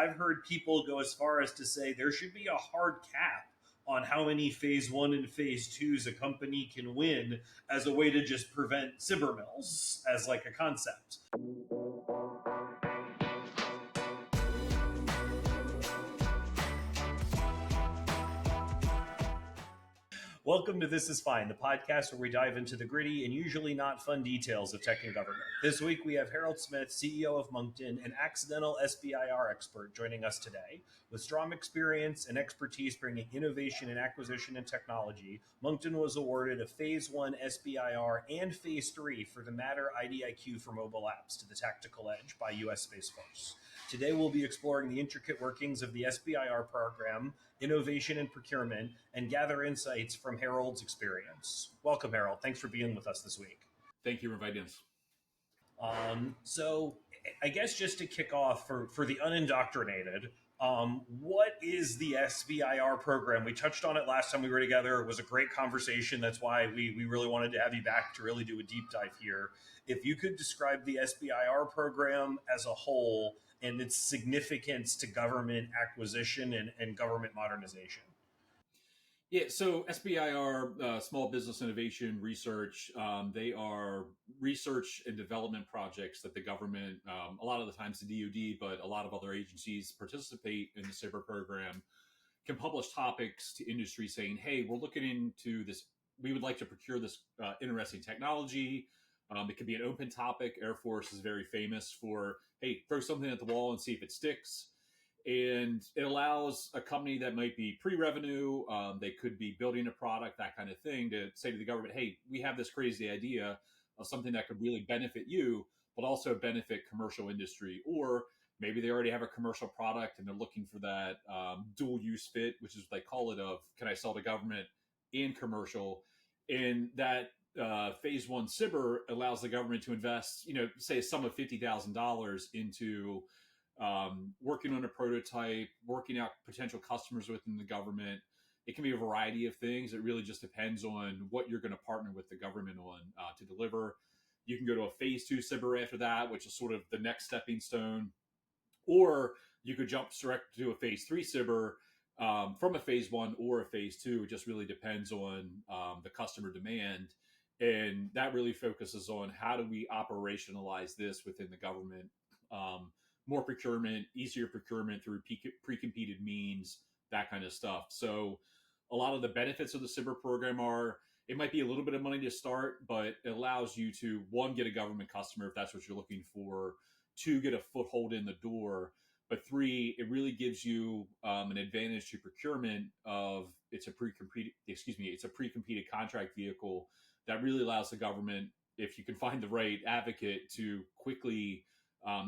I've heard people go as far as to say there should be a hard cap on how many phase one and phase twos a company can win as a way to just prevent cyber mills as like a concept. Welcome to This Is Fine, the podcast where we dive into the gritty and usually not fun details of tech and government. This week we have Harold Smith, CEO of Monkton, an accidental SBIR expert, joining us today. With strong experience and expertise bringing innovation in acquisition and technology, Monkton was awarded a Phase 1 SBIR and Phase 3 for the Matter IDIQ for mobile apps to the tactical edge by U.S. Space Force. Today we'll be exploring the intricate workings of the SBIR program, innovation and procurement, and gather insights from Harold's experience. Welcome, Harold. Thanks for being with us this week. Thank you for inviting us. So I guess just to kick off for the unindoctrinated, what is the SBIR program? We touched on it last time we were together. It was a great conversation. That's why we really wanted to have you back to really do a deep dive here. If you could describe the SBIR program as a whole and its significance to government acquisition and government modernization. Yeah, so SBIR, Small Business Innovation Research, they are research and development projects that the government, a lot of the times the DoD, but a lot of other agencies participate in the cyber program, can publish topics to industry saying, hey, we're looking into this, we would like to procure this interesting technology. It could be an open topic. Air Force is very famous for, hey, throw something at the wall and see if it sticks. And it allows a company that might be pre-revenue, they could be building a product, that kind of thing, to say to the government, hey, we have this crazy idea of something that could really benefit you, but also benefit commercial industry. Or maybe they already have a commercial product and they're looking for that dual use fit, which is what they call it, of can I sell to government and commercial? And that Phase 1 cyber allows the government to invest, say a sum of $50,000 into working on a prototype, working out potential customers within the government. It can be a variety of things. It really just depends on what you're going to partner with the government on to deliver. You can go to a Phase 2 cyber after that, which is sort of the next stepping stone. Or you could jump direct to a Phase 3 cyber from a Phase 1 or a Phase 2. It just really depends on the customer demand. And that really focuses on how do we operationalize this within the government. More procurement, easier procurement through pre-competed means, that kind of stuff. So a lot of the benefits of the cyber program are, it might be a little bit of money to start, but it allows you to, one, get a government customer if that's what you're looking for, two, get a foothold in the door, but three, it really gives you an advantage to procurement of it's a pre-competed contract vehicle that really allows the government, if you can find the right advocate, to quickly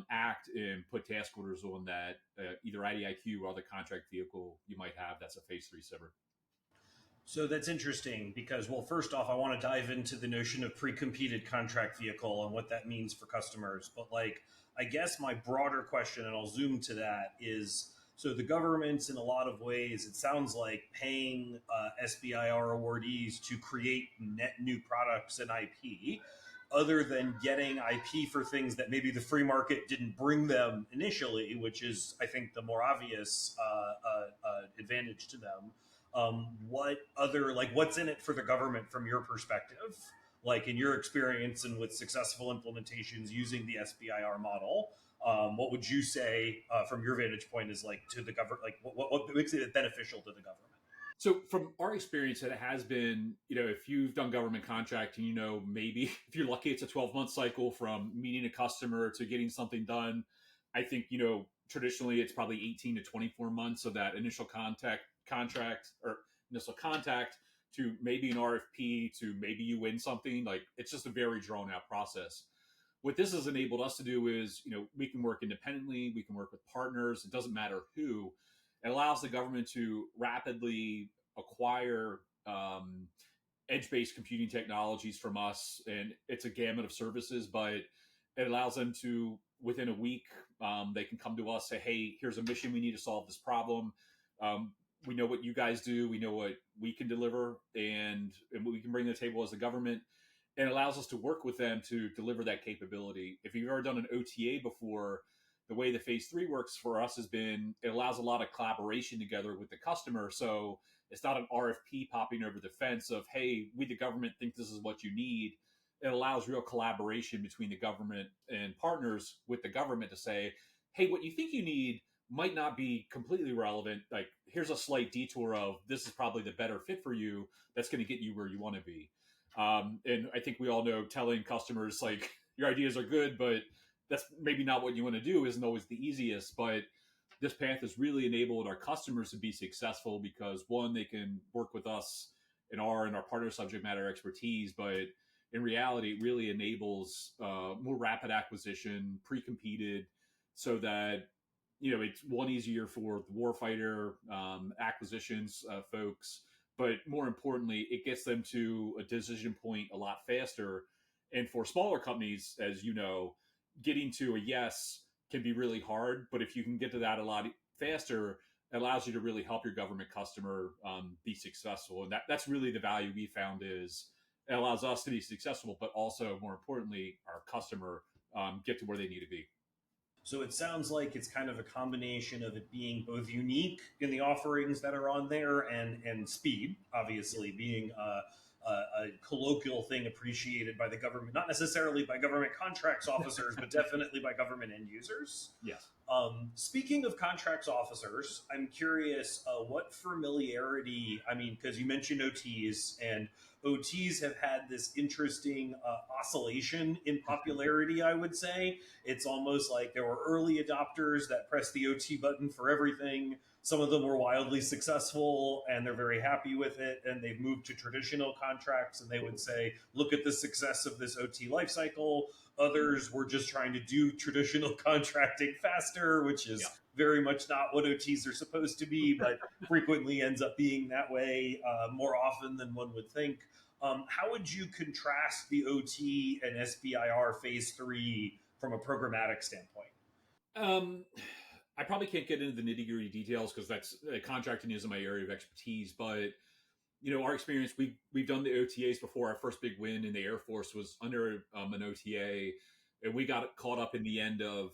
act and put task orders on that either IDIQ or other contract vehicle you might have that's a Phase 3 cyber. So that's interesting because, well, first off, I want to dive into the notion of pre-competed contract vehicle and what that means for customers. But I guess my broader question, and I'll zoom to that, is so the government's in a lot of ways, it sounds like, paying SBIR awardees to create net new products and IP, other than getting IP for things that maybe the free market didn't bring them initially, which is, I think, the more obvious advantage to them. What other, what's in it for the government from your perspective? In your experience and with successful implementations using the SBIR model, what would you say from your vantage point is to the government? What makes it beneficial to the government? So from our experience, it has been, if you've done government contracting, maybe if you're lucky, it's a 12-month cycle from meeting a customer to getting something done. I think, traditionally it's probably 18 to 24 months of that initial contract or initial contact to maybe an RFP to maybe you win something. It's just a very drawn out process. What this has enabled us to do is, we can work independently, we can work with partners. It doesn't matter who. It allows the government to rapidly acquire edge-based computing technologies from us, and it's a gamut of services, but it allows them to, within a week, they can come to us, say, hey, here's a mission, we need to solve this problem. We know what you guys do, we know what we can deliver, and what we can bring to the table as a government. And it allows us to work with them to deliver that capability. If you've ever done an OTA before, the way the phase three works for us has been it allows a lot of collaboration together with the customer. So it's not an RFP popping over the fence of, hey, we the government think this is what you need. It allows real collaboration between the government and partners with the government to say, hey, what you think you need might not be completely relevant. Like, here's a slight detour of this is probably the better fit for you that's going to get you where you want to be. And I think we all know telling customers, like, your ideas are good, but that's maybe not what you want to do isn't always the easiest. But this path has really enabled our customers to be successful because, one, they can work with us in our partner subject matter expertise, but in reality, it really enables more rapid acquisition, pre-competed, so that it's one easier for the warfighter acquisitions folks, but more importantly, it gets them to a decision point a lot faster. And for smaller companies, as you know, getting to a yes can be really hard. But if you can get to that a lot faster, it allows you to really help your government customer be successful. And that's really the value we found is it allows us to be successful, but also more importantly, our customer get to where they need to be. So it sounds like it's kind of a combination of it being both unique in the offerings that are on there and speed, obviously being a colloquial thing appreciated by the government, not necessarily by government contracts officers, but definitely by government end users. Yes. Speaking of contracts officers, I'm curious what familiarity, I mean, because you mentioned OTs, and OTs have had this interesting oscillation in popularity, I would say. It's almost like there were early adopters that pressed the OT button for everything. Some of them were wildly successful and they're very happy with it. And they've moved to traditional contracts and they would say, look at the success of this OT lifecycle. Others were just trying to do traditional contracting faster, which is very much not what OTs are supposed to be, but frequently ends up being that way more often than one would think. How would you contrast the OT and SBIR Phase 3 from a programmatic standpoint? I probably can't get into the nitty gritty details because that's contracting isn't my area of expertise. But our experience, we've done the OTAs before. Our first big win in the Air Force was under an OTA, and we got caught up in the end of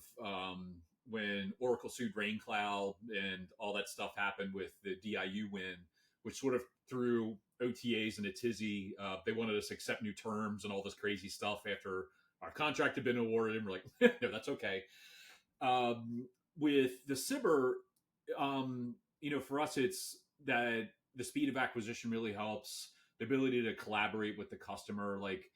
when Oracle sued RainCloud and all that stuff happened with the DIU win, which sort of threw OTAs in a tizzy. They wanted us to accept new terms and all this crazy stuff after our contract had been awarded, and we're like, no, that's okay. With the SBIR, for us, it's that the speed of acquisition really helps. The ability to collaborate with the customer, like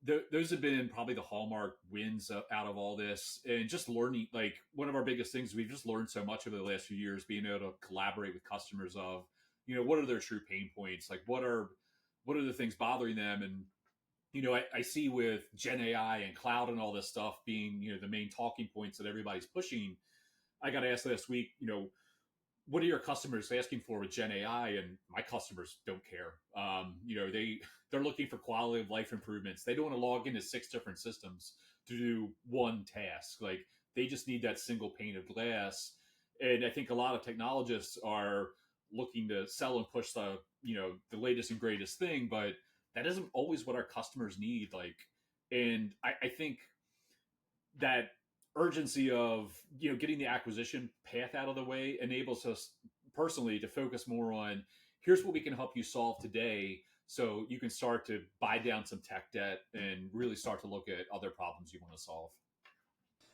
those have been probably the hallmark wins out of all this. And just learning, like one of our biggest things, we've just learned so much over the last few years, being able to collaborate with customers of, what are their true pain points? Like what are the things bothering them? And I see with Gen AI and cloud and all this stuff being, the main talking points that everybody's pushing. I got asked last week, what are your customers asking for with Gen AI? And my customers don't care. They're looking for quality of life improvements. They don't want to log into 6 different systems to do one task. Like they just need that single pane of glass. And I think a lot of technologists are looking to sell and push the latest and greatest thing, but that isn't always what our customers need. Like, and I think that urgency of getting the acquisition path out of the way enables us personally to focus more on here's what we can help you solve today, so you can start to buy down some tech debt and really start to look at other problems you want to solve.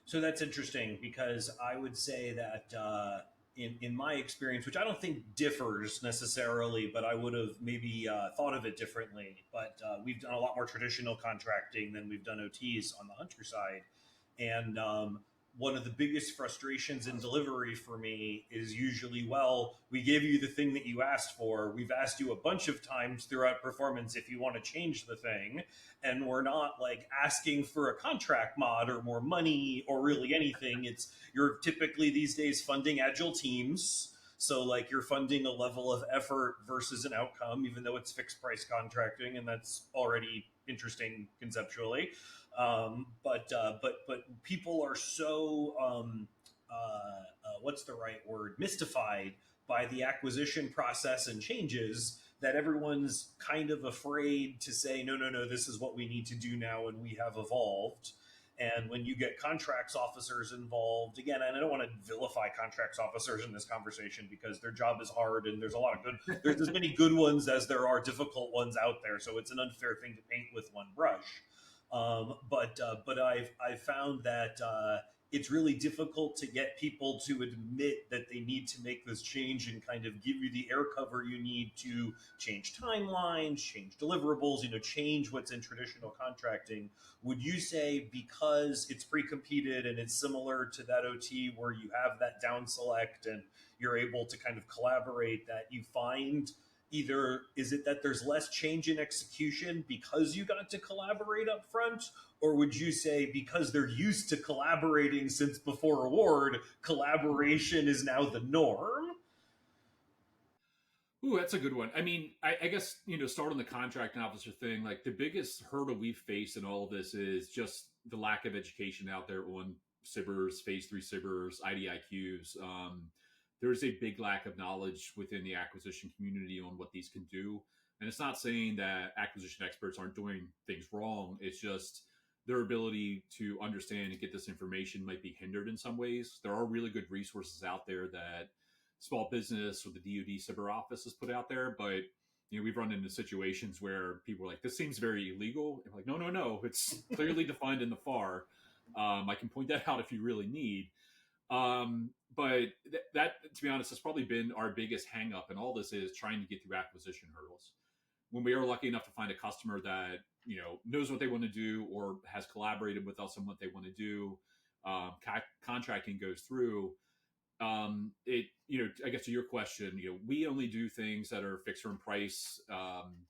So that's interesting because I would say that in my experience, which I don't think differs necessarily, but I would have maybe thought of it differently. But we've done a lot more traditional contracting than we've done OTs on the hunter side. And one of the biggest frustrations in delivery for me is usually, well, we gave you the thing that you asked for. We've asked you a bunch of times throughout performance if you want to change the thing. And we're not like asking for a contract mod or more money or really anything. You're typically these days funding agile teams. So like you're funding a level of effort versus an outcome, even though it's fixed price contracting, and that's already interesting conceptually. But people are so what's the right word? Mystified by the acquisition process and changes that everyone's kind of afraid to say, no, this is what we need to do now, and we have evolved. And when you get contracts officers involved, again, and I don't want to vilify contracts officers in this conversation because their job is hard and there's a lot of good, there's as many good ones as there are difficult ones out there. So it's an unfair thing to paint with one brush. But I've found that it's really difficult to get people to admit that they need to make this change and kind of give you the air cover you need to change timelines, change deliverables, change what's in traditional contracting. Would you say because it's pre-competed and it's similar to that OT where you have that down select and you're able to kind of collaborate, that you find either is it that there's less change in execution because you got to collaborate up front, or would you say because they're used to collaborating since before award, collaboration is now the norm? Ooh, that's a good one. I mean, I guess, start on the contracting officer thing. Like the biggest hurdle we face in all of this is just the lack of education out there on SBIRs, phase three SBIRs, IDIQs. There's a big lack of knowledge within the acquisition community on what these can do. And it's not saying that acquisition experts aren't doing things wrong. It's just their ability to understand and get this information might be hindered in some ways. There are really good resources out there that small business or the DoD SBIR office has put out there, but we've run into situations where people are like, "This seems very illegal." And like, no, it's clearly defined in the FAR. I can point that out if you really need. But that, to be honest, has probably been our biggest hang up in all this is trying to get through acquisition hurdles. When we are lucky enough to find a customer that, knows what they want to do or has collaborated with us on what they want to do, contracting goes through. I guess to your question, we only do things that are fixed in price,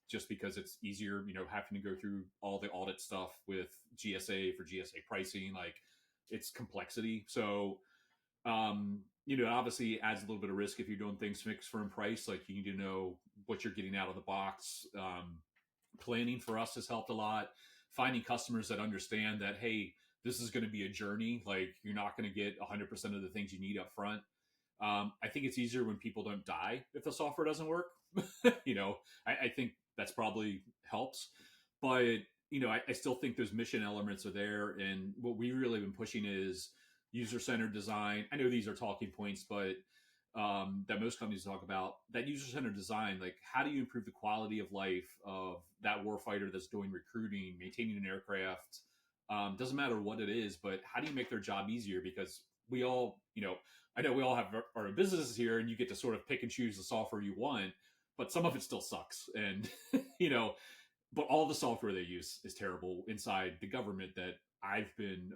just because it's easier, having to go through all the audit stuff with GSA for GSA pricing, like it's complexity. So, it obviously adds a little bit of risk if you're doing things fixed firm price. Like you need to know what you're getting out of the box. Planning for us has helped a lot. Finding customers that understand that, hey, this is going to be a journey. Like you're not going to get 100% of the things you need up front. I think it's easier when people don't die if the software doesn't work. I think that's probably helps. But, I still think those mission elements are there. And what we really been pushing is user-centered design. I know these are talking points, but that most companies talk about that user-centered design. Like, how do you improve the quality of life of that warfighter that's doing recruiting, maintaining an aircraft? Doesn't matter what it is, but how do you make their job easier? Because we all, I know we all have our businesses here and you get to sort of pick and choose the software you want, but some of it still sucks. And, but all the software they use is terrible inside the government that I've been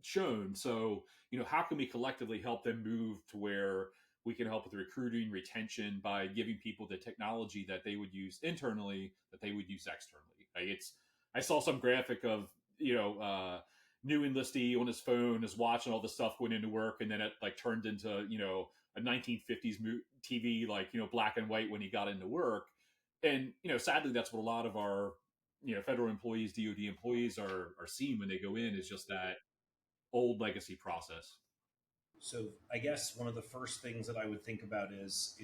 shown. So, how can we collectively help them move to where we can help with recruiting, retention by giving people the technology that they would use internally, that they would use externally. Like I saw some graphic of, new enlistee on his phone is watching all the stuff going into work. And then it like turned into, a 1950s TV, like, black and white when he got into work. And, sadly, that's what a lot of our, federal employees, DoD employees are seeing when they go in is just that old legacy process. So I guess one of the first things that I would think about is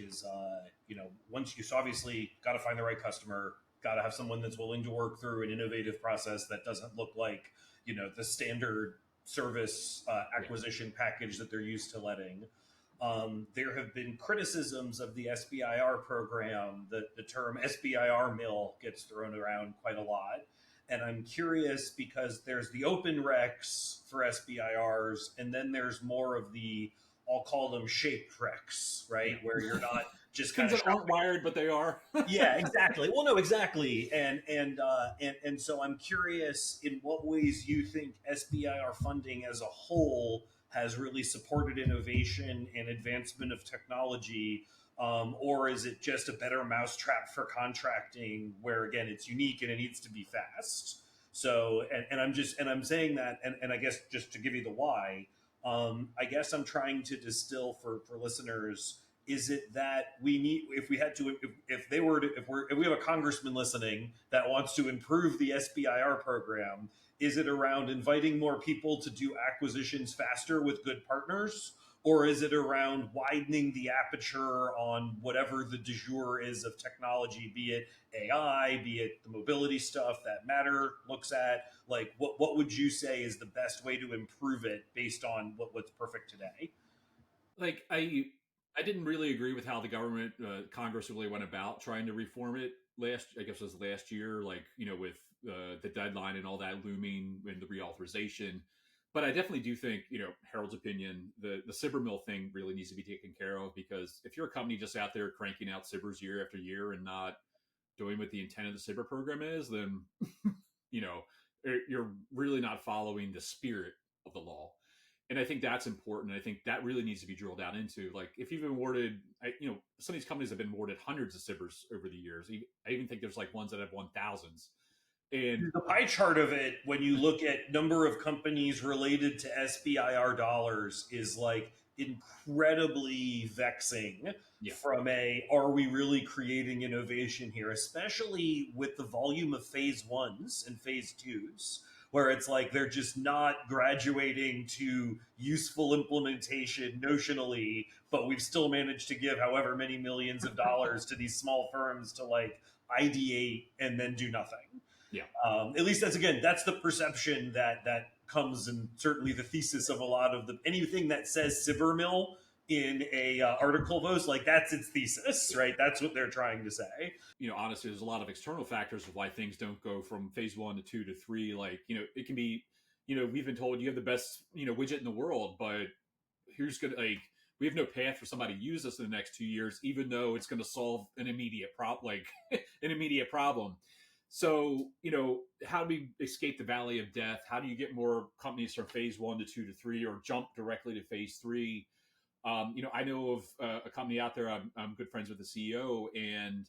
once so obviously got to find the right customer, got to have someone that's willing to work through an innovative process that doesn't look like the standard service acquisition package that they're used to letting. There have been criticisms of the SBIR program. The term SBIR mill gets thrown around quite a lot. And I'm curious because there's the open recs for SBIRs, and then there's more of the, I'll call them shaped recs, right? Where you're not just kind of that aren't wired, but they are. Yeah, exactly. Well, no, exactly. And so I'm curious in what ways you think SBIR funding as a whole has really supported innovation and advancement of technology. Or is it just a better mousetrap for contracting where, again, it's unique and it needs to be fast? So, and I'm saying that, and I guess just to give you the why, I guess I'm trying to distill for listeners, is it that we need, if we had to, if we have a congressman listening that wants to improve the SBIR program, is it around inviting more people to do acquisitions faster with good partners? or is it around widening the aperture on whatever the du jour is of technology, be it AI, be it the mobility stuff that Matter looks at? Like, what would you say is the best way to improve it based on what's perfect today? Like I didn't really agree with how the government Congress really went about trying to reform it last, I guess it was last year, like, with the deadline and all that looming and the reauthorization. But I definitely do think, Harold's opinion, the SBIR mill thing really needs to be taken care of, because if you're a company just out there cranking out SBIRs year after year and not doing what the intent of the SBIR program is, then you know you're really not following the spirit of the law. And I think that's important. I think that really needs to be drilled down into. Like, if you've been awarded, some of these companies have been awarded hundreds of SBIRs over the years. I even think there's like ones that have won thousands. And The pie chart of it, when you look at number of companies related to SBIR dollars, is like incredibly vexing yeah, from a are we really creating innovation here, especially with the volume of phase ones and phase twos, where it's like they're just not graduating to useful implementation notionally, but we've still managed to give however many millions of dollars to these small firms to like ideate and then do nothing. yeah. At least that's the perception that comes, and certainly the thesis of a lot of the anything that says Cybermill in a article post, like that's its thesis, right? That's what they're trying to say. Honestly, there's a lot of external factors of why things don't go from phase one to two to three. Like, it can be, we've been told you have the best, widget in the world, but here's gonna like we have no path for somebody to use this in the next 2 years, even though it's going to solve an immediate problem, like an immediate problem. So, how do we escape the valley of death? How do you get more companies from phase one to two to three, or jump directly to phase three? I know of a company out there. I'm good friends with the CEO, and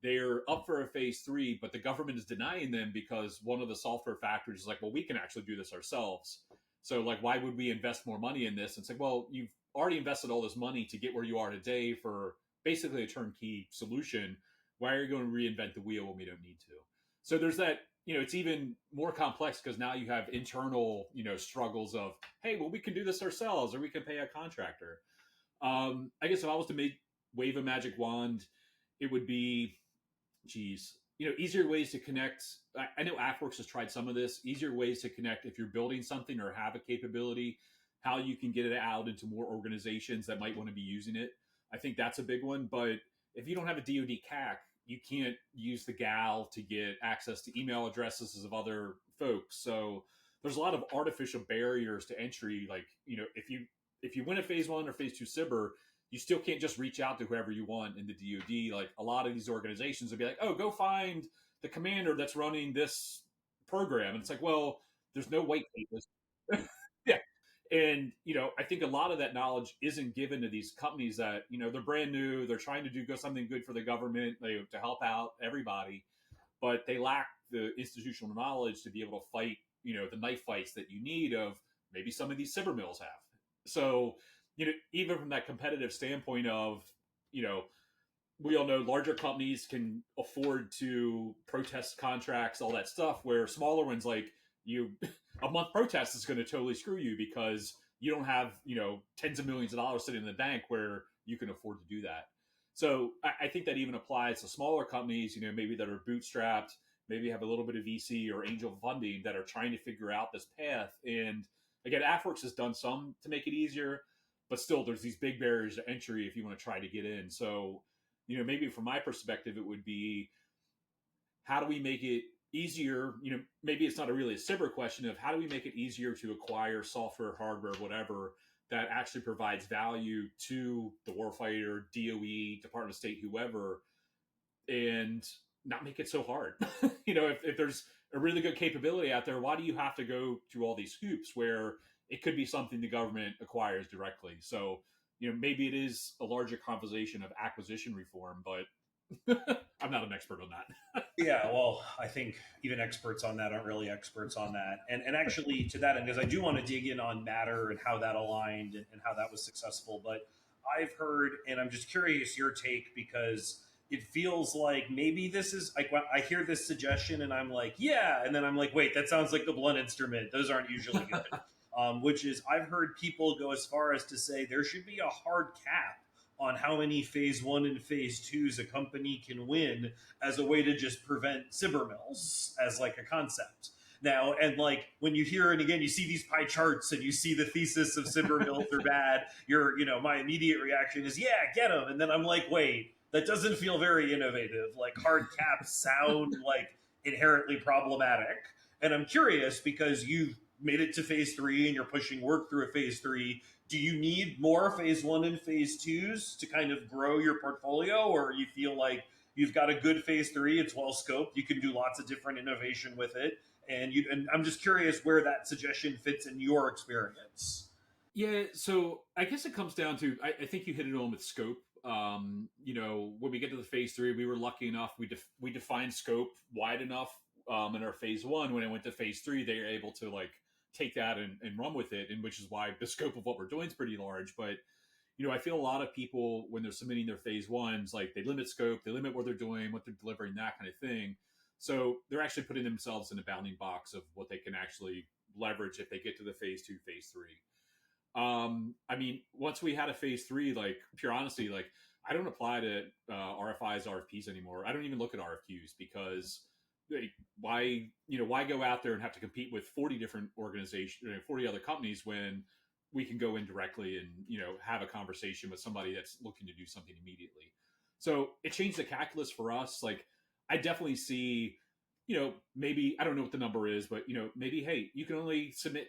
they're up for a phase three, but the government is denying them because one of the software factors is like, well, we can actually do this ourselves. So, like, why would we invest more money in this? And it's like, well, you've already invested all this money to get where you are today for basically a turnkey solution. Why are you going to reinvent the wheel when we don't need to? So there's that, it's even more complex because now you have internal, struggles of, hey, well, we can do this ourselves, or we can pay a contractor. I guess if I was to wave a magic wand, it would be, geez, easier ways to connect. I know AFWorks has tried some of this. Easier ways to connect if you're building something or have a capability, how you can get it out into more organizations that might want to be using it. I think that's a big one. But if you don't have a DoD CAC, you can't use the GAL to get access to email addresses of other folks. So there's a lot of artificial barriers to entry. Like, if you win a phase one or phase two SBIR, you still can't just reach out to whoever you want in the DoD. Like, a lot of these organizations would be like, oh, go find the commander that's running this program. And it's like, well, there's no white papers. Yeah. And, I think a lot of that knowledge isn't given to these companies that, they're brand new. They're trying to do something good for the government, to help out everybody, but they lack the institutional knowledge to be able to fight, the knife fights that you need of maybe some of these SBIR mills have. So, even from that competitive standpoint of, we all know larger companies can afford to protest contracts, all that stuff, where smaller ones, like a month protest is going to totally screw you because you don't have, tens of millions of dollars sitting in the bank where you can afford to do that. So I think that even applies to smaller companies, maybe that are bootstrapped, maybe have a little bit of VC or angel funding that are trying to figure out this path. And again, AFWorks has done some to make it easier, but still there's these big barriers to entry if you want to try to get in. So, maybe from my perspective, it would be, how do we make it easier? Maybe it's not really a SBIR question of how do we make it easier to acquire software, hardware, whatever, that actually provides value to the warfighter, DOE, Department of State, whoever, and not make it so hard. If there's a really good capability out there, why do you have to go through all these hoops where it could be something the government acquires directly? So, maybe it is a larger conversation of acquisition reform, but I'm not an expert on that. Yeah, well, I think even experts on that aren't really experts on that. And actually, to that end, because I do want to dig in on Matter and how that aligned and how that was successful. But I've heard, and I'm just curious your take, because it feels like maybe this is like when I hear this suggestion and I'm like, yeah. And then I'm like, wait, that sounds like the blunt instrument. Those aren't usually good. which is I've heard people go as far as to say there should be a hard cap on how many phase one and phase twos a company can win as a way to just prevent cyber mills as like a concept. Now, and like when you hear and again, you see these pie charts and you see the thesis of cyber mills are bad. My immediate reaction is, yeah, get them. And then I'm like, wait, that doesn't feel very innovative. Like hard caps sound like inherently problematic. And I'm curious because you've made it to phase three and you're pushing work through a phase three. Do you need more phase one and phase twos to kind of grow your portfolio, or you feel like you've got a good phase three, it's well scoped, you can do lots of different innovation with it, and I'm just curious where that suggestion fits in your experience. Yeah, so I guess it comes down to I think you hit it on with scope. When we get to the phase three, we were lucky enough we defined scope wide enough in our phase one. When it went to phase three, they were able to like take that and run with it, and which is why the scope of what we're doing is pretty large. But I feel a lot of people when they're submitting their phase ones, like they limit scope, they limit what they're doing, what they're delivering, that kind of thing. So they're actually putting themselves in a bounding box of what they can actually leverage if they get to the phase two, phase three. Once we had a phase three, like pure honesty, like I don't apply to RFIs, RFPs anymore. I don't even look at RFQs because why go out there and have to compete with 40 different organizations, 40 other companies when we can go in directly and, have a conversation with somebody that's looking to do something immediately. So it changed the calculus for us. Like I definitely see, maybe, I don't know what the number is, but, maybe, hey, you can only submit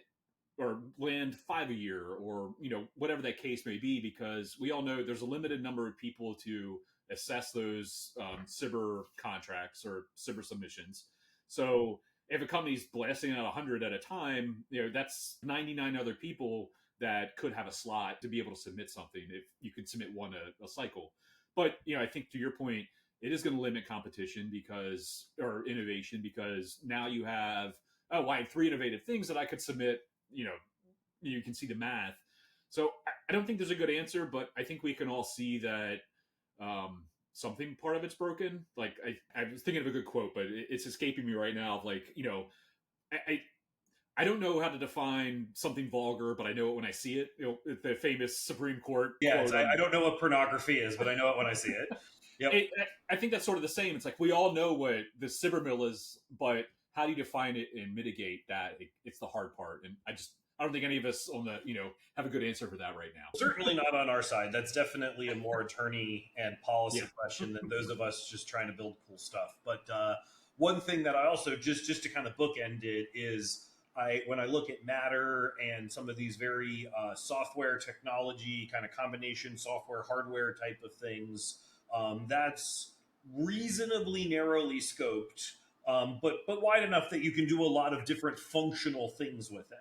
or land 5 a year or, whatever that case may be, because we all know there's a limited number of people to assess those SBIR contracts or SBIR submissions. So if a company's blasting out 100 at a time, that's 99 other people that could have a slot to be able to submit something if you could submit one a cycle. But, I think to your point, it is going to limit competition or innovation, because now you have, I have 3 innovative things that I could submit. You can see the math. So I don't think there's a good answer, but I think we can all see that something part of it's broken. Like I was thinking of a good quote, but it's escaping me right now. Of like, I don't know how to define something vulgar, but I know it when I see it. The famous Supreme Court. Yeah, I don't know what pornography is, but I know it when I see it. Yep. I think that's sort of the same. It's like we all know what the cyber mill is, but how do you define it and mitigate that? It's the hard part, and I don't think any of us have a good answer for that right now. Certainly not on our side. That's definitely a more attorney and policy question than those of us just trying to build cool stuff. But one thing that I also just to kind of bookend it is when I look at Matter and some of these very software technology kind of combination software hardware type of things, that's reasonably narrowly scoped, but wide enough that you can do a lot of different functional things with it.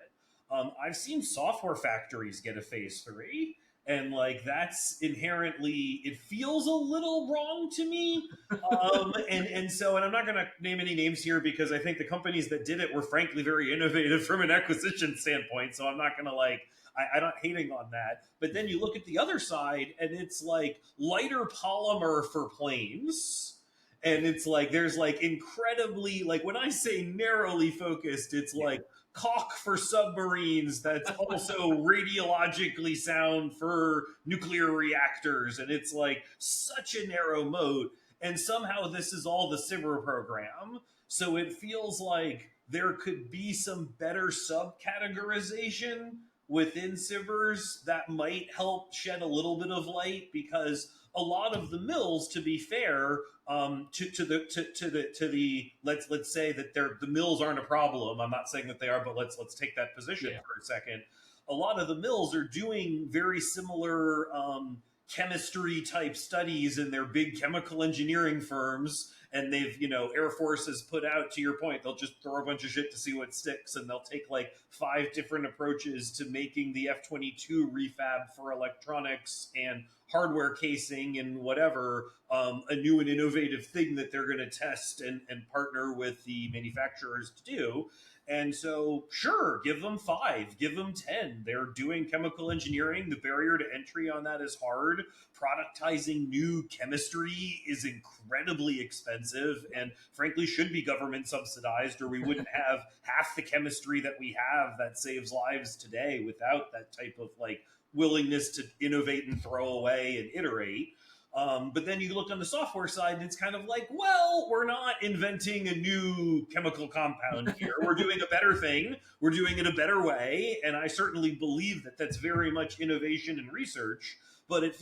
I've seen software factories get a phase three, and like that's inherently, it feels a little wrong to me. And I'm not going to name any names here because I think the companies that did it were frankly very innovative from an acquisition standpoint. So I'm not going to I'm not hating on that. But then you look at the other side, and it's like lighter polymer for planes. And it's like there's like incredibly, like when I say narrowly focused, it's like caulk for submarines that's also radiologically sound for nuclear reactors. And it's like such a narrow moat. And somehow this is all the SBIR program. So it feels like there could be some better subcategorization within SBIRs that might help shed a little bit of light, because a lot of the mills, to be fair, let's say that the mills aren't a problem. I'm not saying that they are, but let's take that position for a second. A lot of the mills are doing very similar chemistry type studies in their big chemical engineering firms, and they've, Air Force has put out, to your point, they'll just throw a bunch of shit to see what sticks, and they'll take like 5 different approaches to making the F-22 refab for electronics and hardware casing and whatever, a new and innovative thing that they're going to test and partner with the manufacturers to do. And so, sure, give them 5, give them 10. They're doing chemical engineering. The barrier to entry on that is hard. Productizing new chemistry is incredibly expensive and, frankly, should be government subsidized, or we wouldn't have half the chemistry that we have that saves lives today without that type of like willingness to innovate and throw away and iterate. But then you look on the software side, and it's kind of like, well, we're not inventing a new chemical compound here. We're doing a better thing. We're doing it a better way. And I certainly believe that that's very much innovation and research. But it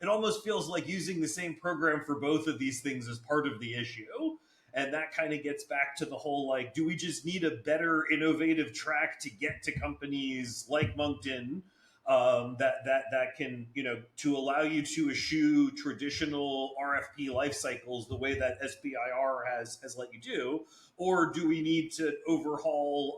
almost feels like using the same program for both of these things is part of the issue. And that kind of gets back to the whole like, do we just need a better innovative track to get to companies like Monkton that can, to allow you to eschew traditional RFP life cycles the way that SBIR has let you do, or do we need to overhaul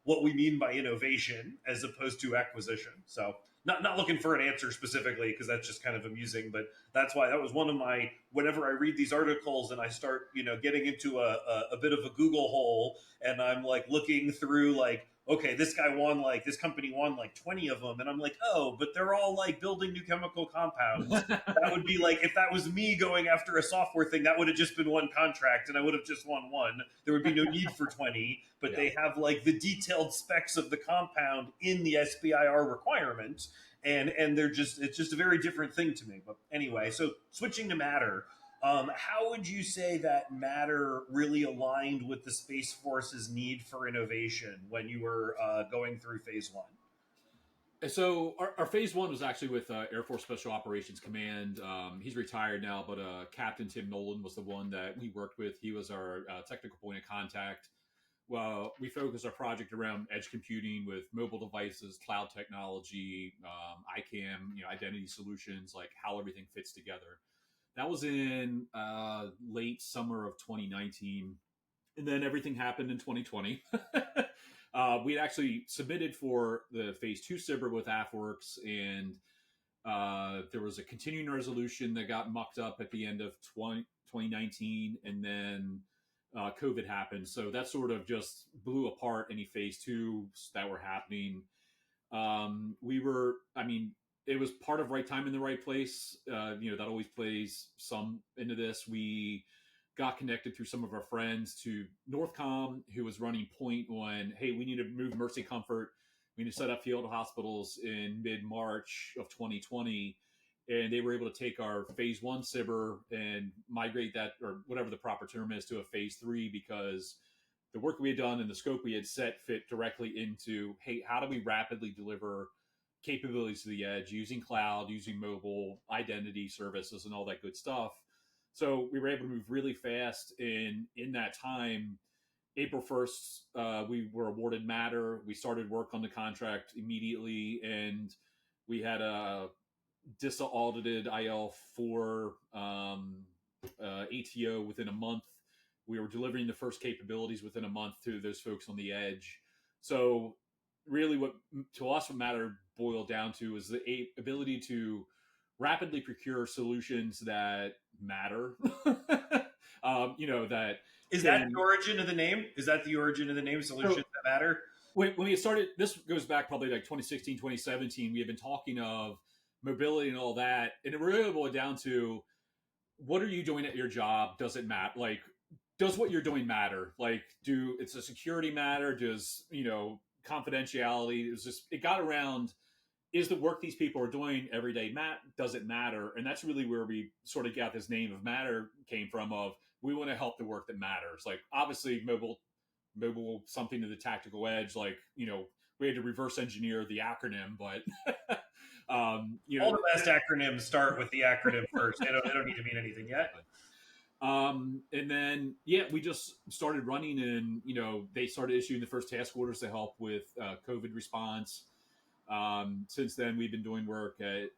what we mean by innovation as opposed to acquisition? So not looking for an answer specifically because that's just kind of amusing, but that's why that was one of my, whenever I read these articles and I start getting into a bit of a Google hole, and I'm like looking through like, okay, this company won like 20 of them. And I'm like, oh, but they're all like building new chemical compounds. That would be like, if that was me going after a software thing, that would have just been one contract and I would have just won one. There would be no need for 20, but they have like the detailed specs of the compound in the SBIR requirement. And it's just a very different thing to me. But anyway, so switching to matter, how would you say that matter really aligned with the Space Force's need for innovation when you were going through phase one? So our phase one was actually with Air Force Special Operations Command. He's retired now, but Captain Tim Nolan was the one that we worked with. He was our technical point of contact. Well, we focused our project around edge computing with mobile devices, cloud technology, ICAM, identity solutions, like how everything fits together. That was in late summer of 2019. And then everything happened in 2020. We had actually submitted for the phase 2 SBIR with AFWorks, and there was a continuing resolution that got mucked up at the end of 2019, and then COVID happened. So that sort of just blew apart any phase 2s that were happening. It was part of right time in the right place. That always plays some into this. We got connected through some of our friends to Northcom, who was running point on, hey, we need to move Mercy Comfort. We need to set up field hospitals in mid-March of 2020. And they were able to take our phase 1 SBIR and migrate that, or whatever the proper term is, to a phase 3, because the work we had done and the scope we had set fit directly into, hey, how do we rapidly deliver capabilities to the edge using cloud, using mobile identity services and all that good stuff. So we were able to move really fast. In that time, April 1st, we were awarded Matter. We started work on the contract immediately, and we had a DISA audited IL4 ATO within a month. We were delivering the first capabilities within a month to those folks on the edge. So really what Matter boiled down to is the ability to rapidly procure solutions that matter. That is that the origin of the name? Is that the origin of the name, Solutions That Matter? When we started, this goes back probably like 2016, 2017. We had been talking of mobility and all that, and it really boiled down to, what are you doing at your job? Does it matter? Like, does what you're doing matter? Like, it's a security matter? Does confidentiality? It got around, is the work these people are doing every day, does it matter? And that's really where we sort of got this name of Matter came from, of we want to help the work that matters. Like, obviously mobile something to the tactical edge, like, we had to reverse engineer the acronym, but all the best acronyms start with the acronym first. They don't need to mean anything yet. And then, we just started running, and, they started issuing the first task orders to help with COVID response. Since then, we've been doing work at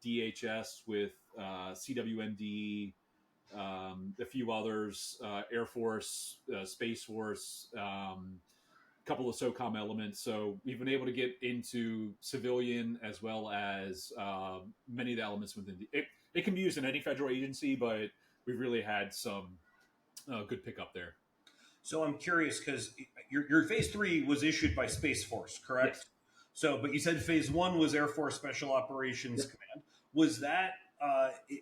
DHS with CWMD, a few others, Air Force, Space Force, a couple of SOCOM elements. So we've been able to get into civilian as well as many of the elements within it can be used in any federal agency, but we've really had some good pickup there. So I'm curious because your phase three was issued by Space Force, correct? Yes. So, but you said phase one was Air Force Special Operations Yep. Command. Was that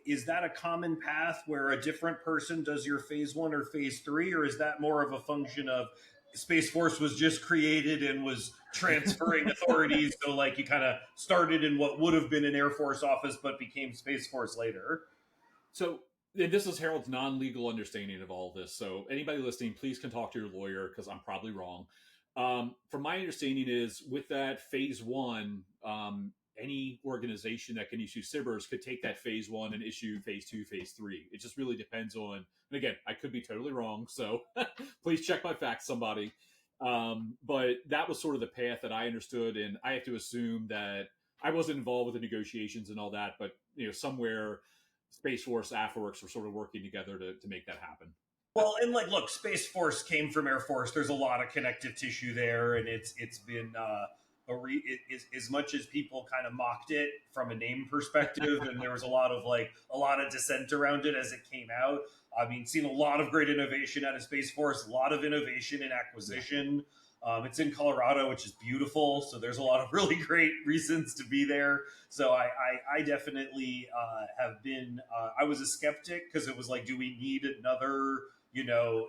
is that a common path where a different person does your phase one or phase three, or is that more of a function of Space Force was just created and was transferring authorities? So, like, you kind of started in what would have been an Air Force office, but became Space Force later. So and this is Harold's non-legal understanding of all of this. So anybody listening, please can talk to your lawyer because I'm probably wrong. From my understanding is with that phase one, any organization that can issue SBIRs could take that phase one and issue phase two, phase three. It just really depends on, and again, I could be totally wrong. So please check my facts, somebody. But that was sort of the path that I understood. And I have to assume that I wasn't involved with the negotiations and all that, but somewhere Space Force, AFWorks were sort of working together to make that happen. Well, and like, look, Space Force came from Air Force. There's a lot of connective tissue there, and it's been as much as people kind of mocked it from a name perspective, and there was a lot of dissent around it as it came out. I mean, seen a lot of great innovation out of Space Force, a lot of innovation in acquisition. It's in Colorado, which is beautiful. So there's a lot of really great reasons to be there. So I definitely have been, I was a skeptic because it was like, do we need another,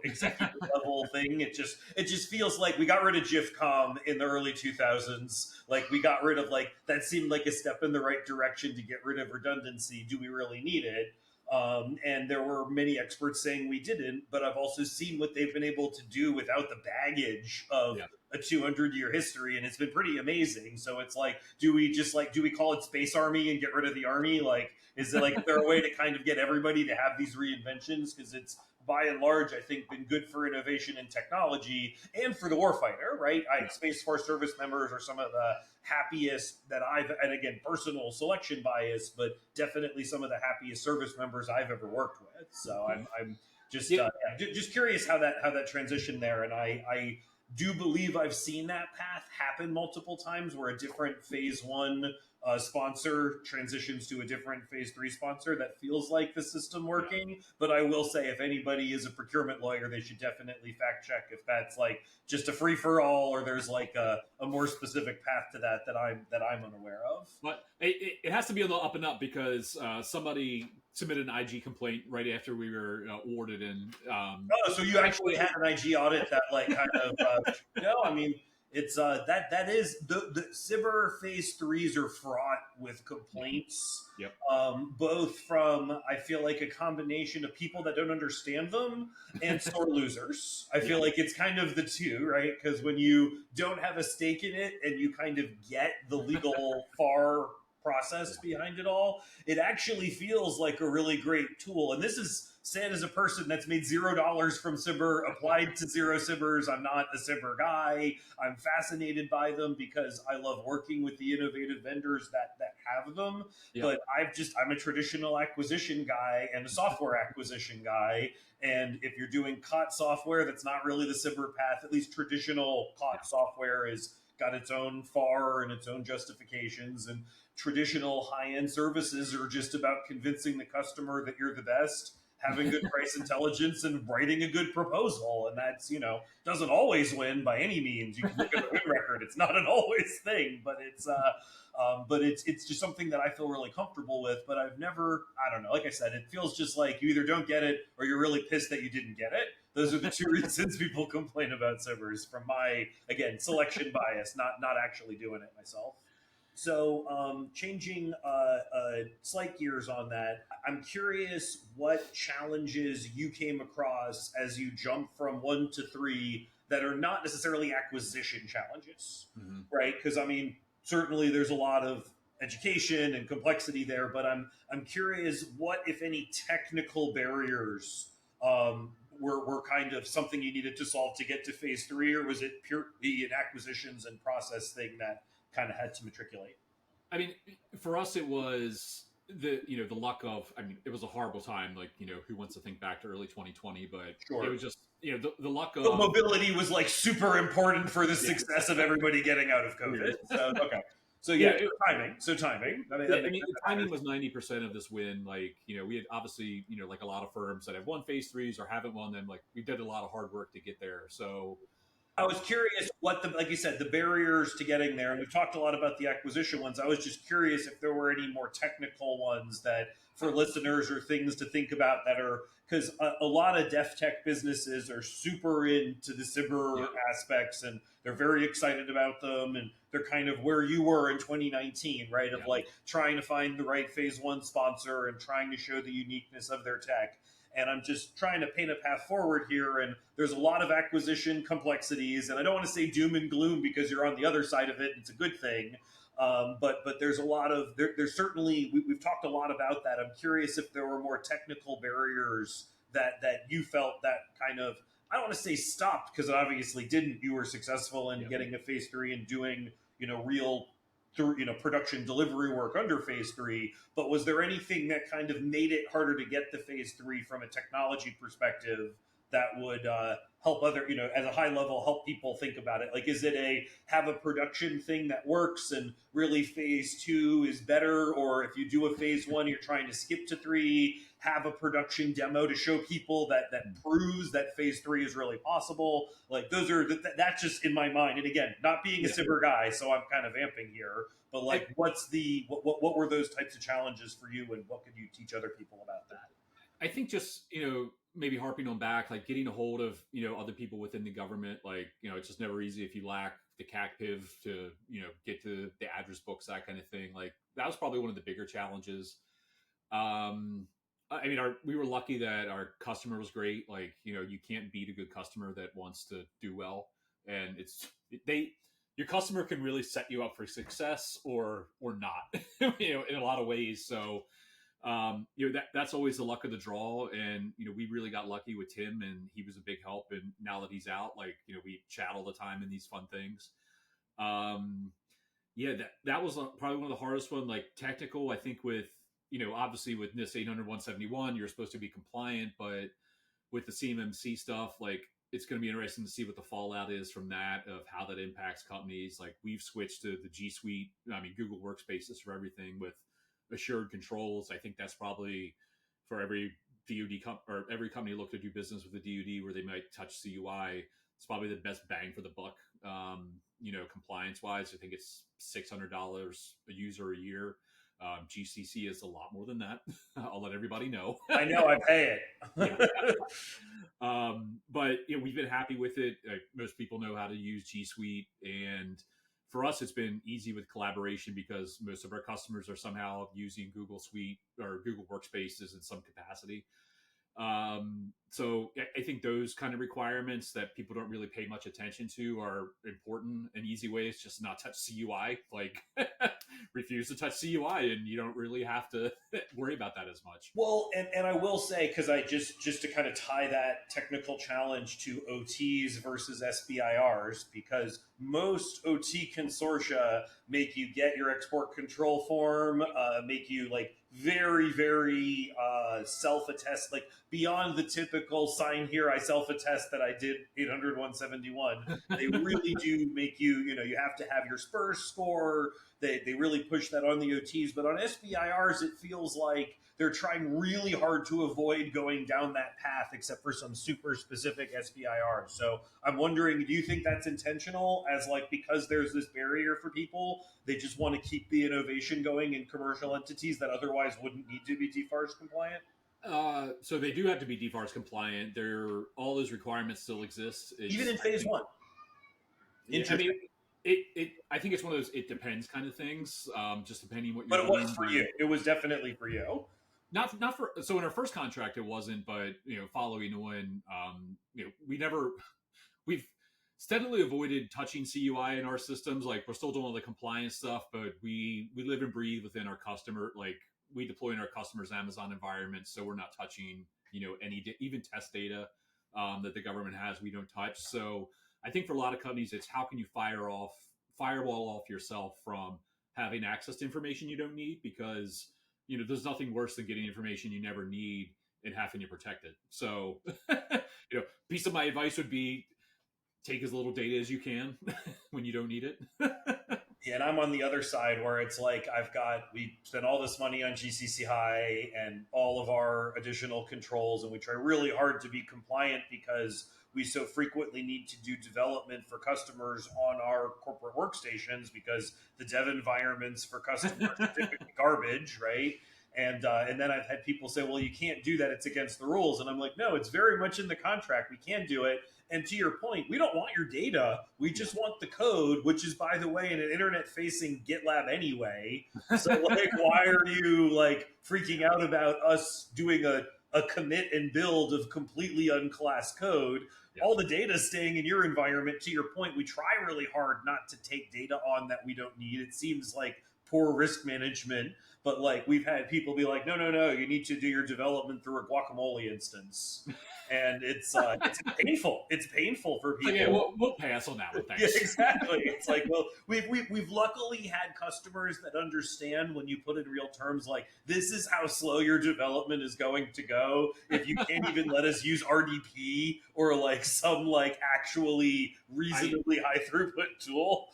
executive level thing? It just feels like we got rid of GIFCOM in the early 2000s. Like we got rid of that seemed like a step in the right direction to get rid of redundancy. Do we really need it? And there were many experts saying we didn't, but I've also seen what they've been able to do without the baggage of a 200-year history, and it's been pretty amazing. So it's like, do we call it Space Army and get rid of the Army? Like, is there a way to kind of get everybody to have these reinventions? Because it's by and large, I think, been good for innovation and technology and for the warfighter, right? Space Force service members are some of the happiest that and again, personal selection bias, but definitely some of the happiest service members I've ever worked with. So I'm just just curious how that transition there, and I do believe I've seen that path happen multiple times where a different phase one sponsor transitions to a different phase three sponsor. That feels like the system working. But I will say, if anybody is a procurement lawyer, they should definitely fact check if that's like just a free for all, or there's like a more specific path to that I'm unaware of. But it has to be on the up and up because somebody submitted an IG complaint right after we were awarded. And so you actually had an IG audit that like kind of no, I mean. It's that is the SBIR phase threes are fraught with complaints. Yep. Both from, I feel like, a combination of people that don't understand them and sore losers. I feel like it's kind of the two, right? Because when you don't have a stake in it and you kind of get the legal FAR process behind it all, it actually feels like a really great tool. And this is said as a person that's made $0 from SBIR, applied to 0 SBIRs. I'm not a SBIR guy. I'm fascinated by them because I love working with the innovative vendors that have them. Yep. But I'm a traditional acquisition guy and a software acquisition guy. And if you're doing COT software, that's not really the SBIR path. At least traditional COT software is got its own FAR and its own justifications, and traditional high-end services are just about convincing the customer that you're the best, having good price intelligence, and writing a good proposal. And that's, doesn't always win by any means. You can look at the win record. It's not an always thing, but it's just something that I feel really comfortable with. But I've never, I don't know, like I said, it feels just like you either don't get it or you're really pissed that you didn't get it. Those are the two reasons people complain about SBIRs, from my, again, selection bias, not actually doing it myself. So changing slight gears on that, I'm curious what challenges you came across as you jump from 1 to 3 that are not necessarily acquisition challenges, right? Because I mean, certainly there's a lot of education and complexity there, but I'm curious what, if any, technical barriers were kind of something you needed to solve to get to phase 3, or was it purely an acquisitions and process thing that kind of had to matriculate? I mean, for us, it was the luck of, I mean, it was a horrible time. Like, who wants to think back to early 2020, but sure. It was just, the luck of... But mobility was like super important for the success of everybody getting out of COVID. So, okay. So Yeah, yeah, timing. So timing. I mean, yeah, that I makes mean, that timing matters. was 90% of this win. Like, we had obviously, like a lot of firms that have won phase threes or haven't won them. Like, we did a lot of hard work to get there. So, I was curious what the, like you said, the barriers to getting there, and we've talked a lot about the acquisition ones. I was just curious if there were any more technical ones that for listeners or things to think about that are because a lot of deaf tech businesses are super into the yeah, cyber aspects and they're very excited about them and they're kind of where you were in 2019, right? Of yeah, like trying to find the right phase one sponsor and trying to show the uniqueness of their tech, and I'm just trying to paint a path forward here. And there's a lot of acquisition complexities, and I don't want to say doom and gloom because you're on the other side of it. It's a good thing, but there's a lot of there's certainly we've talked a lot about that. I'm curious if there were more technical barriers that you felt that kind of I don't want to say stopped because it obviously didn't. You were successful in yeah. getting a phase three and doing real through production delivery work under phase three, but was there anything that kind of made it harder to get the phase three from a technology perspective that would help other at a high level help people think about it? Like, is it a have a production thing that works and really phase two is better, or if you do a phase one you're trying to skip to three, have a production demo to show people that proves that phase three is really possible? Like, those are that's just in my mind. And again, not being a Yeah. cyber guy, so I'm kind of amping here, but I, like, what's the what were those types of challenges for you, and what could you teach other people about that? I think just, maybe harping on back, like getting a hold of, other people within the government, like, it's just never easy if you lack the CAC PIV to, get to the address books, that kind of thing. Like, that was probably one of the bigger challenges. I mean, we were lucky that our customer was great. Like, you can't beat a good customer that wants to do well. And your customer can really set you up for success or not, in a lot of ways. So, that's always the luck of the draw. And, we really got lucky with Tim and he was a big help. And now that he's out, like, we chat all the time in these fun things. Um, yeah, that was probably one of the hardest one, like technical, I think with, obviously with NIST 800-171, you're supposed to be compliant, but with the CMMC stuff, like it's going to be interesting to see what the fallout is from that, of how that impacts companies. Like we've switched to the G Suite, I mean, Google Workspaces for everything with assured controls. I think that's probably for every or every company look to do business with the DoD where they might touch CUI. It's probably the best bang for the buck. Compliance wise, I think it's $600 a user a year. GCC is a lot more than that. I'll let everybody know. I know, I pay Yeah. it. But we've been happy with it. Most people know how to use G Suite, and for us, it's been easy with collaboration because most of our customers are somehow using Google Suite or Google Workspaces in some capacity. So I think those kind of requirements that people don't really pay much attention to are important. An easy way is just not touch CUI, like refuse to touch CUI, and you don't really have to worry about that as much. Well, and I will say, because I just to kind of tie that technical challenge to OTs versus SBIRs, because most OT consortia make you get your export control form, make you like very self attest, like beyond the typical sign here I self attest that I did 800-171. They really do make you have to have your SPIRS score. They really push that on the OTs, but on SBIRs, it feels like they're trying really hard to avoid going down that path, except for some super specific SBIRs. So I'm wondering, do you think that's intentional? As like because there's this barrier for people, they just want to keep the innovation going in commercial entities that otherwise wouldn't need to be DFARS compliant? So they do have to be DFARS compliant. All those requirements still exist. Even It's in I phase think one. Yeah, I Interesting. mean, it I think it's one of those it depends kind of things. Just depending what you're But it was doing. for you. It was definitely for you. Not for so in our first contract it wasn't, but following on, we've steadily avoided touching CUI in our systems. Like we're still doing all the compliance stuff, but we live and breathe within our customer. Like we deploy in our customers' Amazon environments, so we're not touching any even test data that the government has. We don't touch. So I think for a lot of companies, it's how can you firewall off yourself from having access to information you don't need, because there's nothing worse than getting information you never need and having to protect it. So, piece of my advice would be take as little data as you can when you don't need it. Yeah, and I'm on the other side where it's like we spent all this money on GCC High and all of our additional controls, and we try really hard to be compliant because we so frequently need to do development for customers on our corporate workstations because the dev environments for customers are typically garbage, right? And then I've had people say, "Well, you can't do that; it's against the rules." And I'm like, "No, it's very much in the contract. We can do it." And to your point, we don't want your data. We just want the code, which is, by the way, in an internet-facing GitLab anyway. So, like, why are you like freaking out about us doing a commit and build of completely unclassed code? Yeah. All the data staying in your environment. To your point, we try really hard not to take data on that we don't need. It seems like poor risk management, but like we've had people be like, no, no, no, you need to do your development through a guacamole instance, and it's painful. It's painful for So yeah, people. we'll pass on that one. Yeah, Thanks. exactly. It's like, well, we've luckily had customers that understand when you put in real terms, like this is how slow your development is going to go if you can't even let us use RDP or like some like actually I reasonably high throughput tool.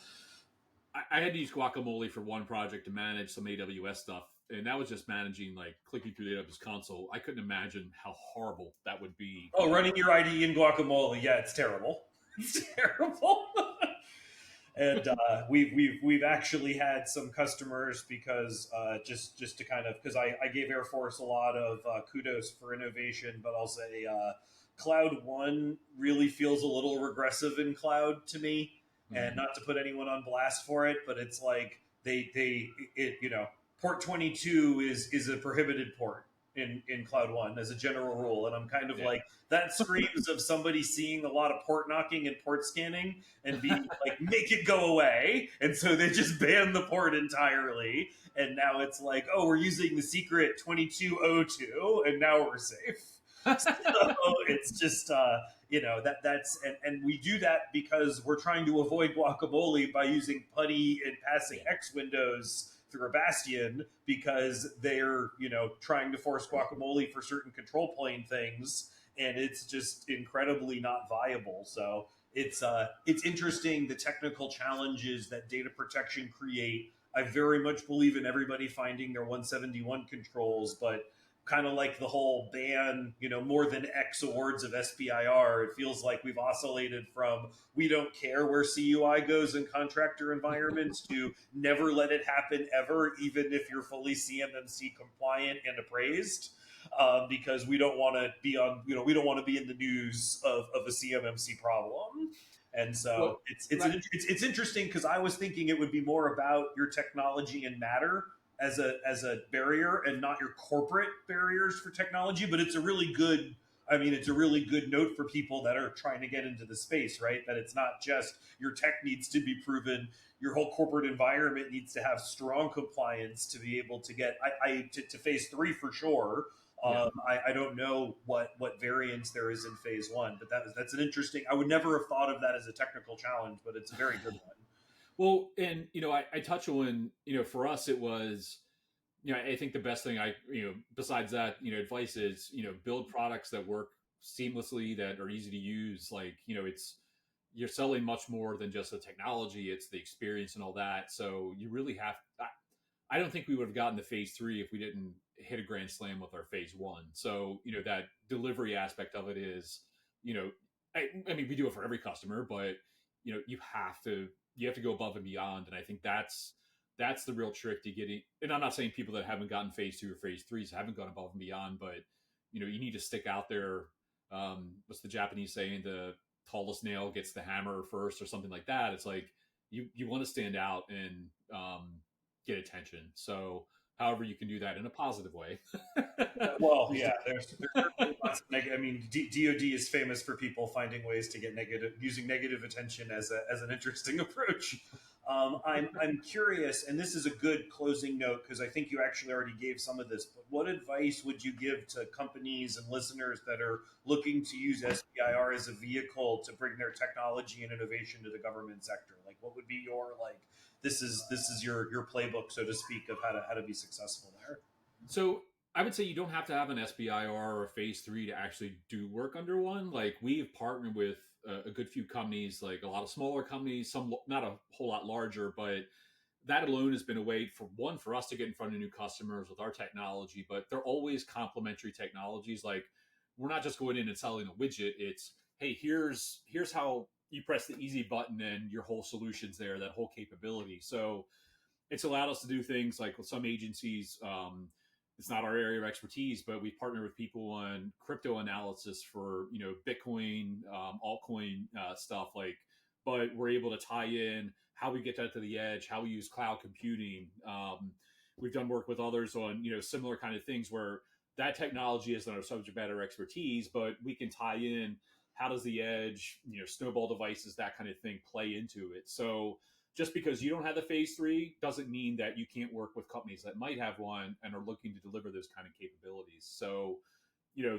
I had to use Guacamole for one project to manage some AWS stuff, and that was just managing like clicking through the AWS console. I couldn't imagine how horrible that would be. Oh, running your IDE in guacamole, yeah, it's terrible. It's terrible. And we've actually had some customers because just to kind of because I gave Air Force a lot of kudos for innovation, but I'll say Cloud One really feels a little regressive in cloud to me, and Mhm. not to put anyone on blast for it, but it's like port 22 is a prohibited port in Cloud One as a general rule, and I'm kind of Yeah. like that screams of somebody seeing a lot of port knocking and port scanning and being like, make it go away. And so they just banned the port entirely. And now it's like, oh, we're using the secret 2202 and now we're safe. So it's just, and we do that because we're trying to avoid guacamole by using putty and passing Yeah. X windows through a bastion because they're, trying to force guacamole for certain control plane things, and it's just incredibly not viable. So it's interesting the technical challenges that data protection create. I very much believe in everybody finding their 171 controls, but kind of like the whole ban, more than X awards of SBIR, it feels like we've oscillated from we don't care where CUI goes in contractor environments to never let it happen ever, even if you're fully CMMC compliant and appraised. Because we don't want to be on, we don't want to be in the news of a CMMC problem. And Well, so it's interesting because I was thinking it would be more about your technology and matter as a barrier and not your corporate barriers for technology. But it's a really good, it's a really good note for people that are trying to get into the space, right? That it's not just your tech needs to be proven. Your whole corporate environment needs to have strong compliance to be able to get to phase three for sure. yeah. I don't know what variance there is in phase one, but that's an interesting. I would never have thought of that as a technical challenge, but it's a very good one. Well, and I touch on for us it was I think the best thing besides that advice is build products that work seamlessly that are easy to use. Like it's you're selling much more than just the technology; it's the experience and all that. So you really have. I don't think we would have gotten to phase three if we didn't hit a grand slam with our phase one. So that delivery aspect of it is you know I mean we do it for every customer, but you have to go above and beyond, and I think that's the real trick to getting. And I'm not saying people that haven't gotten phase two or phase threes haven't gone above and beyond, but you need to stick out there. What's the Japanese saying? The tallest nail gets the hammer first, or something like that. It's like you want to stand out and get attention. So however you can do that in a positive way. Well, yeah, there's certainly lots of negative. I mean, DoD is famous for people finding ways to get using negative attention as an interesting approach. I'm curious, and this is a good closing note because I think you actually already gave some of this. But what advice would you give to companies and listeners that are looking to use SBIR as a vehicle to bring their technology and innovation to the government sector? Like, what would be your like? This is your playbook, so to speak, of how to be successful there. So I would say you don't have to have an SBIR or a phase three to actually do work under one. Like we've partnered with a good few companies, like a lot of smaller companies, some not a whole lot larger, but that alone has been a way for us to get in front of new customers with our technology, but they're always complementary technologies. Like we're not just going in and selling a widget. It's, hey, here's how you press the easy button and your whole solution's there, that whole capability. So it's allowed us to do things like with some agencies. It's not our area of expertise, but we partner with people on crypto analysis for Bitcoin, altcoin stuff. Like, but we're able to tie in how we get that to the edge, how we use cloud computing. We've done work with others on similar kind of things where that technology isn't our subject matter expertise, but we can tie in how does the edge, snowball devices, that kind of thing play into it. So just because you don't have the phase 3 doesn't mean that you can't work with companies that might have one and are looking to deliver those kind of capabilities. So,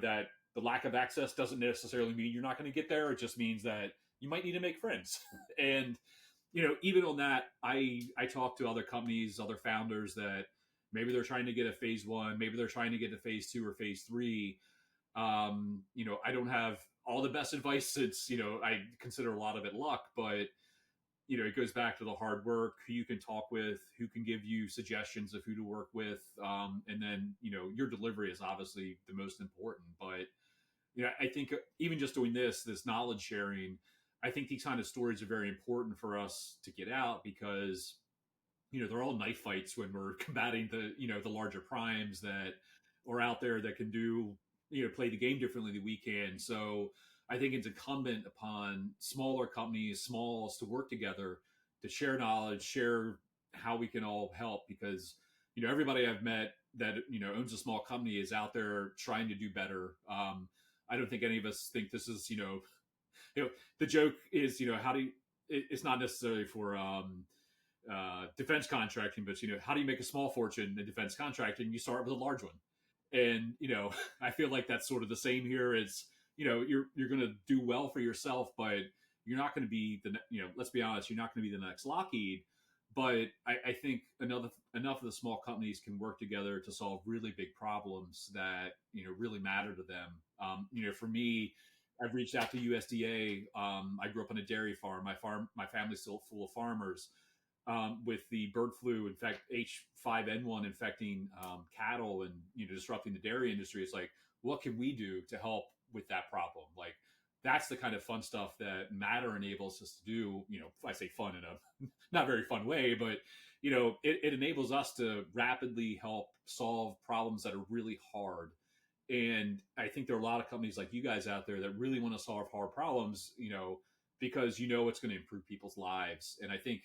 that the lack of access doesn't necessarily mean you're not going to get there. It just means that you might need to make friends. And, even on that, I talk to other companies, other founders that maybe they're trying to get a phase 1, maybe they're trying to get to phase 2 or phase 3. I don't have all the best advice since, I consider a lot of it luck, but it goes back to the hard work, who you can talk with, who can give you suggestions of who to work with. And then, your delivery is obviously the most important. But, I think even just doing this knowledge sharing, I think these kind of stories are very important for us to get out because, they're all knife fights when we're combating the larger primes that are out there that can do, play the game differently than we can. So, I think it's incumbent upon smaller companies, smalls, to work together to share knowledge, share how we can all help. Because everybody I've met that owns a small company is out there trying to do better. I don't think any of us think this is the joke is how do you, it's not necessarily for defense contracting, but how do you make a small fortune in defense contracting? You start with a large one, and I feel like that's sort of the same here. It's you're going to do well for yourself, but you're not going to be let's be honest, you're not going to be the next Lockheed. But I think enough of the small companies can work together to solve really big problems that really matter to them. For me, I've reached out to USDA. I grew up on a dairy farm. My family's still full of farmers. With the bird flu, in fact, H5N1 infecting cattle and disrupting the dairy industry, it's like, what can we do to help with that problem? Like, that's the kind of fun stuff that Matter enables us to do. I say fun in a not very fun way, but it enables us to rapidly help solve problems that are really hard. And I think there are a lot of companies like you guys out there that really want to solve hard problems, because it's going to improve people's lives. And I think,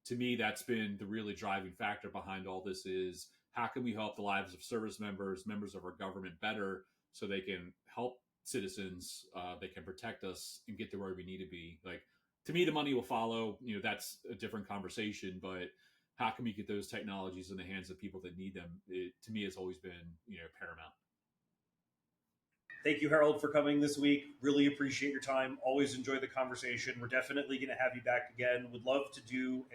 to me, that's been the really driving factor behind all this is how can we help the lives of service members of our government better so they can help citizens, they can protect us and get to where we need to be. Like, to me, the money will follow. That's a different conversation, but how can we get those technologies in the hands of people that need them? It, to me, has always been, paramount. Thank you, Harold, for coming this week. Really appreciate your time. Always enjoy the conversation. We're definitely going to have you back again. Would love to do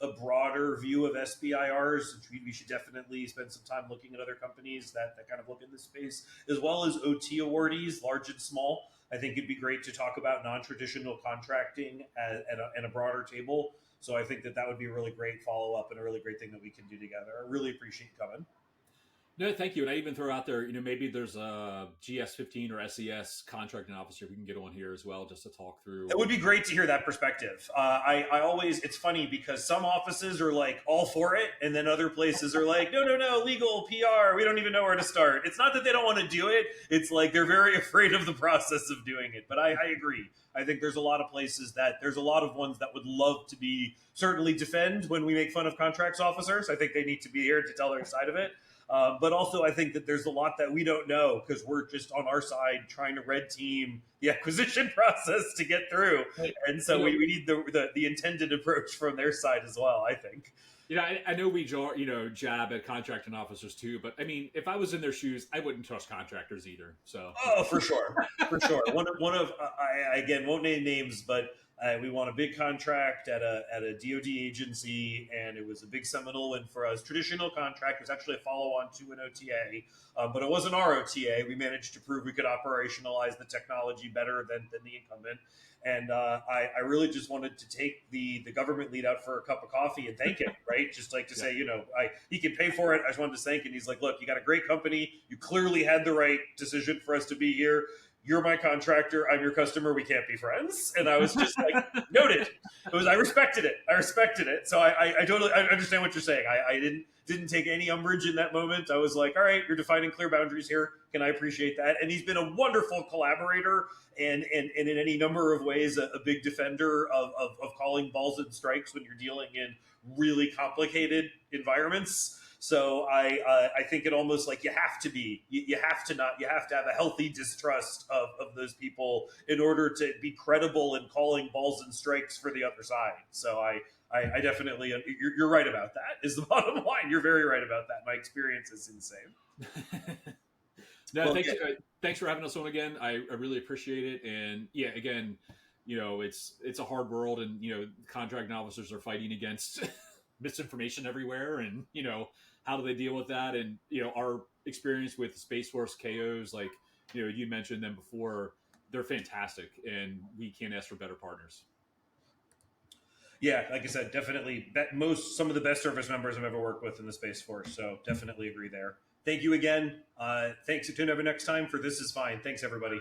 a broader view of SBIRs. We should definitely spend some time looking at other companies that kind of look in this space, as well as OT awardees, large and small. I think it'd be great to talk about non-traditional contracting at a broader table. So I think that would be a really great follow-up and a really great thing that we can do together. I really appreciate you coming. No, thank you. And I even throw out there, maybe there's a GS-15 or SES contracting officer we can get on here as well, just to talk through. It would be great to hear that perspective. I always, it's funny because some offices are like all for it, and then other places are like, no, legal, PR, we don't even know where to start. It's not that they don't want to do it. It's like they're very afraid of the process of doing it. But I agree. I think there's a lot of places there's a lot of ones that would love to be certainly defend when we make fun of contracts officers. I think they need to be here to tell their side of it. But also, I think that there's a lot that we don't know because we're just on our side trying to red team the acquisition process to get through. And so we need the intended approach from their side as well, I think. I know we jab at contracting officers too, but I mean, if I was in their shoes, I wouldn't trust contractors either. So for sure. One of I again won't name names, but We won a big contract at a DoD agency, and it was a big seminal win for us. Traditional contract was actually a follow-on to an OTA, but it wasn't our OTA. We managed to prove we could operationalize the technology better than the incumbent. And I really just wanted to take the government lead out for a cup of coffee and thank him, right? Just like to say, he can pay for it. I just wanted to thank him. He's like, look, you got a great company. You clearly had the right decision for us to be here. You're my contractor. I'm your customer. We can't be friends. And I was just like, noted. I respected it. So I totally understand what you're saying. I didn't take any umbrage in that moment. I was like, all right, you're defining clear boundaries here. Can I appreciate that? And he's been a wonderful collaborator and in any number of ways, a big defender of calling balls and strikes when you're dealing in really complicated environments. So I think it almost like you have to have a healthy distrust of those people in order to be credible in calling balls and strikes for the other side. So I definitely, you're right about that is the bottom line. You're very right about that. My experience is insane. No, well, thanks for having us on again. I really appreciate it. And yeah, again, it's a hard world, and contract officers are fighting against misinformation everywhere, and how do they deal with that? And our experience with Space Force KOs, like you mentioned them before, they're fantastic, and we can't ask for better partners. Yeah, like I said, definitely some of the best service members I've ever worked with in the Space Force. So definitely agree there. Thank you again. Thanks. Tune in next time for This Is Fine. Thanks, everybody.